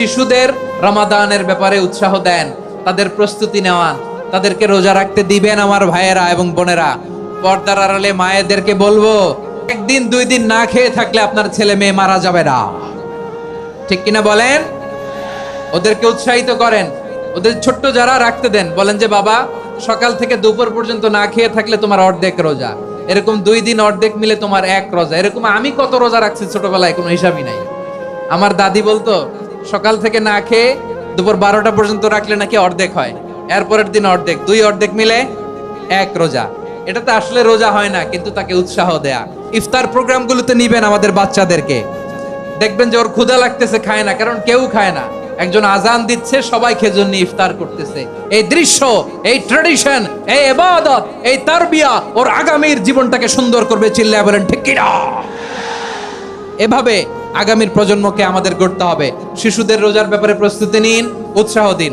শিশুদের রমাদানের ব্যাপারে উৎসাহ দেন, তাদের প্রস্তুতি নেওয়ান, তাদেরকে রোজা রাখতে দিবেন। আমার ভাইয়েরা এবং বোনেরা, পর্দার আড়ালে মায়েদেরকে বলবো, একদিন দুই দিন না খেয়ে থাকলে আপনার ছেলে মেয়ে মারা যাবে না। ঠিক কিনা বলেন? ওদেরকে উৎসাহিত করেন, ওদের ছোট্ট যারা রাখতে দেন, বলেন যে বাবা সকাল থেকে দুপুর পর্যন্ত না খেয়ে থাকলে তোমার অর্ধেক রোজা, এরকম 2 দিন অর্ধেক মিলে তোমার 1 রোজা। এরকম আমি কত রোজা রাখছি ছোটবেলায় কোনো হিসাবই নাই। আমার দাদি বলতো সকাল থেকে না খেয়ে দুপুর 12টা পর্যন্ত রাখলে নাকি অর্ধেক হয়, এরপরের দিন অর্ধেক, 2 অর্ধেক মিলে 1 রোজা। এটা তো আসলে রোজা হয় না, কিন্তু তাকে উৎসাহ দেয়া। ইফতার প্রোগ্রামগুলোতে নিবেন আমাদের বাচ্চাদেরকে, দেখবেন যে ওর ক্ষুধা লাগতেছে, খায় না, কারণ কেউ খায় না। একজন আজান দিচ্ছে, সবাই খেজুর নিয়ে ইফতার করতেছে। এই দৃশ্য, এই ট্র্যাডিশন, এই ইবাদত, এই তারবিয়া ওর আগামীর জীবনটাকে সুন্দর করবে। চিল্লায়া বলেন ঠিক কিনা? এভাবে আগামীর প্রজন্মকে আমাদের গড়তে হবে। শিশুদের রোজার ব্যাপারে প্রস্তুতি নিন, উৎসাহ দিন।